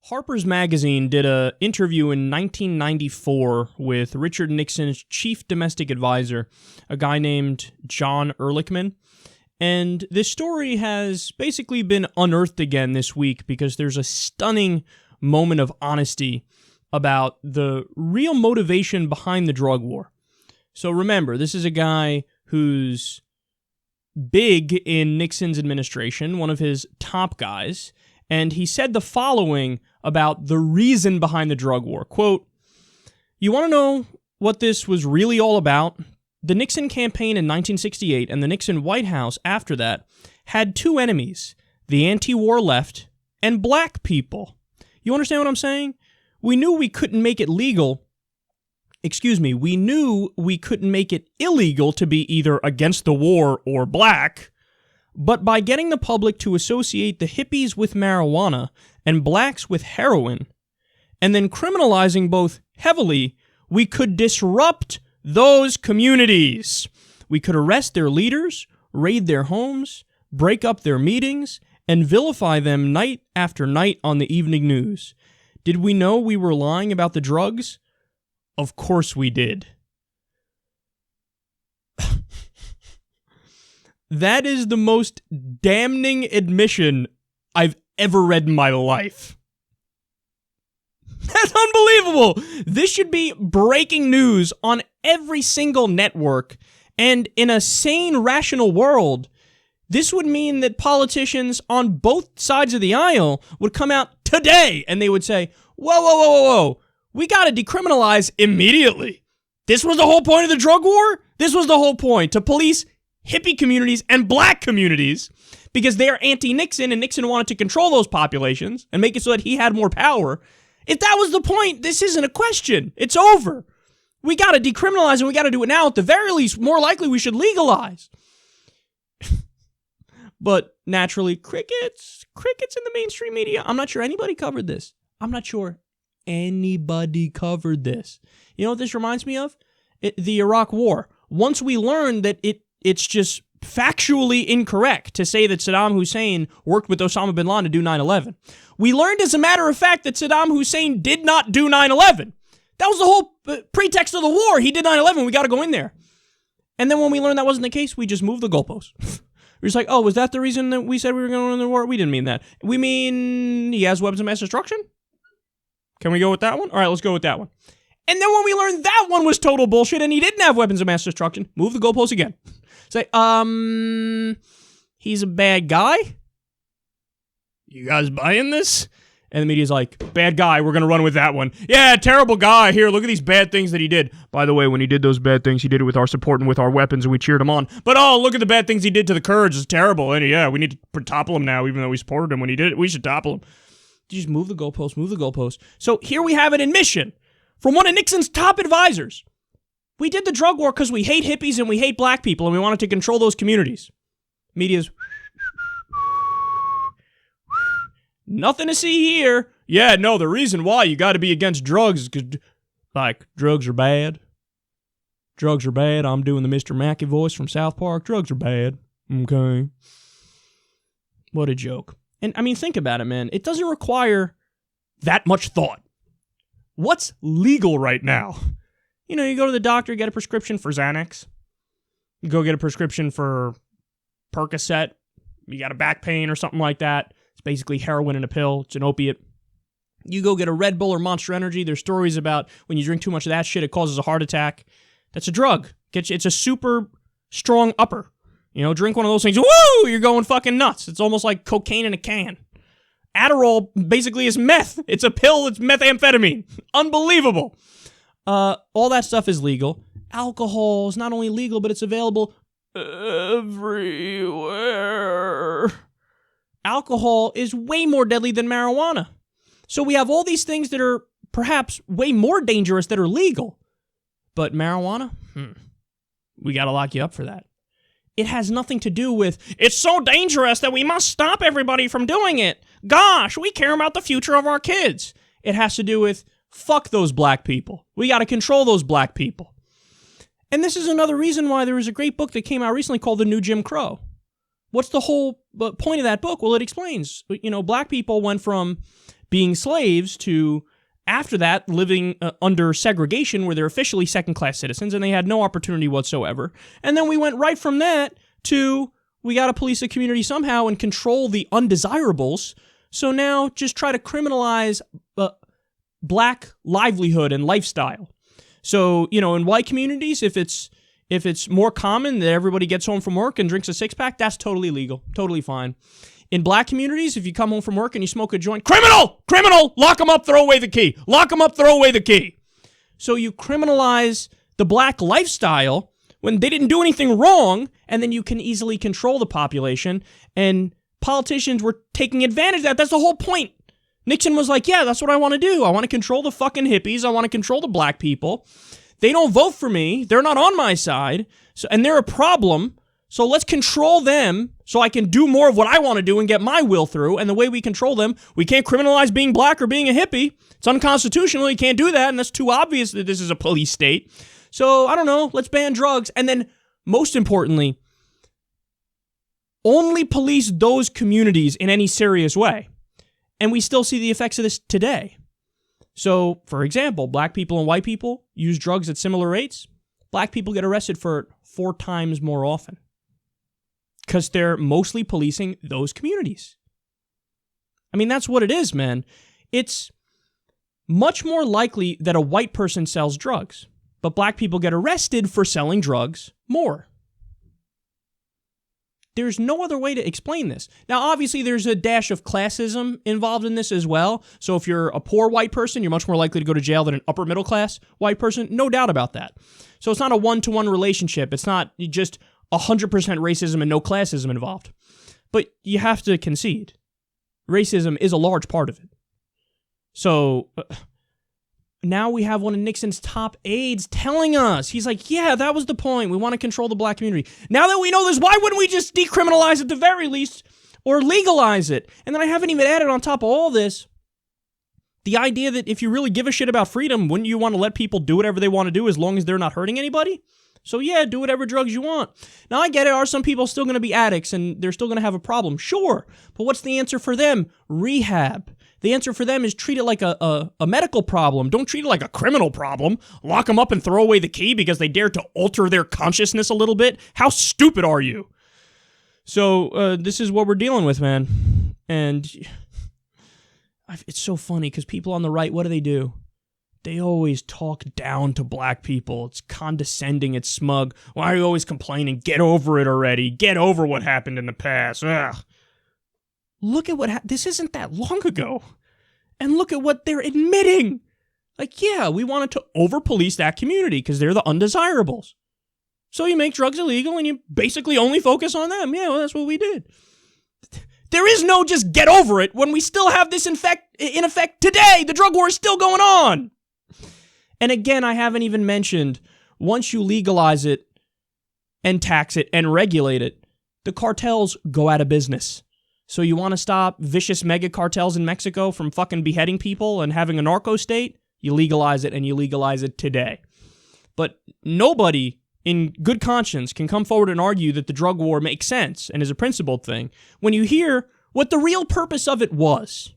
Harper's Magazine did an interview in 1994 with Richard Nixon's chief domestic advisor, a guy named John Ehrlichman. And this story has basically been unearthed again this week because there's a stunning moment of honesty about the real motivation behind the drug war. So remember, this is a guy who's big in Nixon's administration, one of his top guys, and he said the following about the reason behind the drug war. Quote, "You want to know what this was really all about? The Nixon campaign in 1968 and the Nixon White House after that had two enemies, the anti-war left and black people. You understand what I'm saying? We knew we couldn't make it legal. We knew we couldn't make it illegal to be either against the war or black. But by getting the public to associate the hippies with marijuana and blacks with heroin, and then criminalizing both heavily, we could disrupt those communities. We could arrest their leaders, raid their homes, break up their meetings, and vilify them night after night on the evening news. Did we know we were lying about the drugs? Of course we did." That is the most damning admission I've ever read in my life. That's unbelievable. This should be breaking news on every single network. And in a sane, rational world, this would mean that politicians on both sides of the aisle would come out today and they would say, whoa, we got to decriminalize immediately. This was the whole point of the drug war? This was the whole point, to police hippie communities and black communities because they're anti-Nixon and Nixon wanted to control those populations and make it so that he had more power. If that was the point, this isn't a question. It's over. We got to decriminalize and we got to do it now. At the very least, more likely we should legalize. But naturally, crickets in the mainstream media. I'm not sure anybody covered this. You know what this reminds me of? The Iraq War. Once we learned that it's just factually incorrect to say that Saddam Hussein worked with Osama bin Laden to do 9/11. We learned, as a matter of fact, that Saddam Hussein did not do 9/11. That was the whole pretext of the war. He did 9/11. We got to go in there. And then when we learned that wasn't the case, we just moved the goalposts. We're just like, oh, was that the reason that we said we were going to win the war? We didn't mean that. We mean he has weapons of mass destruction? Can we go with that one? All right, let's go with that one. And then when we learned that one was total bullshit and he didn't have weapons of mass destruction, move the goalposts again. Say, he's a bad guy? You guys buying this? And the media's like, bad guy, we're going to run with that one. Yeah, terrible guy. Here, look at these bad things that he did. By the way, when he did those bad things, he did it with our support and with our weapons, and we cheered him on. But, oh, look at the bad things he did to the Kurds. It's terrible. And, yeah, we need to topple him now, even though we supported him when he did it. We should topple him. You just move the goalposts. So here we have an admission from one of Nixon's top advisors. We did the drug war because we hate hippies and we hate black people and we wanted to control those communities. Media's nothing to see here. Yeah, no, the reason why you got to be against drugs is because, like, drugs are bad. Drugs are bad. I'm doing the Mr. Mackey voice from South Park. Drugs are bad. Okay. What a joke. And, I mean, think about it, man. It doesn't require that much thought. What's legal right now? You know, you go to the doctor, get a prescription for Xanax. You go get a prescription for Percocet. You got a back pain or something like that. It's basically heroin in a pill. It's an opiate. You go get a Red Bull or Monster Energy. There's stories about when you drink too much of that shit, it causes a heart attack. That's a drug. It's a super strong upper. You know, drink one of those things. Woo! You're going fucking nuts. It's almost like cocaine in a can. Adderall basically is meth. It's a pill. It's methamphetamine. Unbelievable. All that stuff is legal. Alcohol is not only legal, but it's available everywhere. Alcohol is way more deadly than marijuana. So we have all these things that are perhaps way more dangerous that are legal. But marijuana? We gotta lock you up for that. It has nothing to do with, it's so dangerous that we must stop everybody from doing it. Gosh, we care about the future of our kids. It has to do with, fuck those black people. We got to control those black people. And this is another reason why there was a great book that came out recently called The New Jim Crow. What's the whole point of that book? Well, it explains, you know, black people went from being slaves to, after that, living under segregation where they're officially second-class citizens and they had no opportunity whatsoever. And then we went right from that to we got to police the community somehow and control the undesirables. So now just try to criminalize black livelihood and lifestyle. So, in white communities, if it's more common that everybody gets home from work and drinks a six-pack, that's totally legal, totally fine. In black communities, if you come home from work and you smoke a joint, criminal, lock them up, throw away the key. Lock them up, throw away the key. So you criminalize the black lifestyle when they didn't do anything wrong, and then you can easily control the population, and politicians were taking advantage of that. That's the whole point. Nixon was like, yeah, that's what I want to do. I want to control the fucking hippies. I want to control the black people. They don't vote for me. They're not on my side, and they're a problem. So let's control them so I can do more of what I want to do and get my will through. And the way we control them, we can't criminalize being black or being a hippie. It's unconstitutional. You can't do that, and that's too obvious that this is a police state. So, I don't know, let's ban drugs. And then, most importantly, only police those communities in any serious way. And we still see the effects of this today. So, for example, black people and white people use drugs at similar rates. Black people get arrested for it 4 times more often. Because they're mostly policing those communities. I mean, that's what it is, man. It's much more likely that a white person sells drugs, but black people get arrested for selling drugs more. There's no other way to explain this. Now, obviously, there's a dash of classism involved in this as well. So if you're a poor white person, you're much more likely to go to jail than an upper middle class white person. No doubt about that. So it's not a one-to-one relationship. It's not just 100% racism and no classism involved. But you have to concede. Racism is a large part of it. So now we have one of Nixon's top aides telling us, he's like, yeah, that was the point. We want to control the black community. Now that we know this, why wouldn't we just decriminalize at the very least or legalize it? And then I haven't even added on top of all this the idea that if you really give a shit about freedom, wouldn't you want to let people do whatever they want to do as long as they're not hurting anybody? So yeah, do whatever drugs you want. Now I get it, are some people still going to be addicts and they're still going to have a problem? Sure, but what's the answer for them? Rehab. The answer for them is treat it like a medical problem. Don't treat it like a criminal problem. Lock them up and throw away the key because they dared to alter their consciousness a little bit. How stupid are you? So this is what we're dealing with, man. And it's so funny because people on the right, what do? They always talk down to black people. It's condescending. It's smug. Why are you always complaining? Get over it already. Get over what happened in the past. Ugh. Look at what happened. This isn't that long ago. And look at what they're admitting. Like, yeah, we wanted to over-police that community because they're the undesirables. So you make drugs illegal and you basically only focus on them. Yeah, well, that's what we did. There is no just get over it when we still have this in effect today. The drug war is still going on. And again, I haven't even mentioned, once you legalize it and tax it and regulate it, the cartels go out of business. So you want to stop vicious mega cartels in Mexico from fucking beheading people and having a narco state? You legalize it, and you legalize it today. But nobody in good conscience can come forward and argue that the drug war makes sense and is a principled thing when you hear what the real purpose of it was.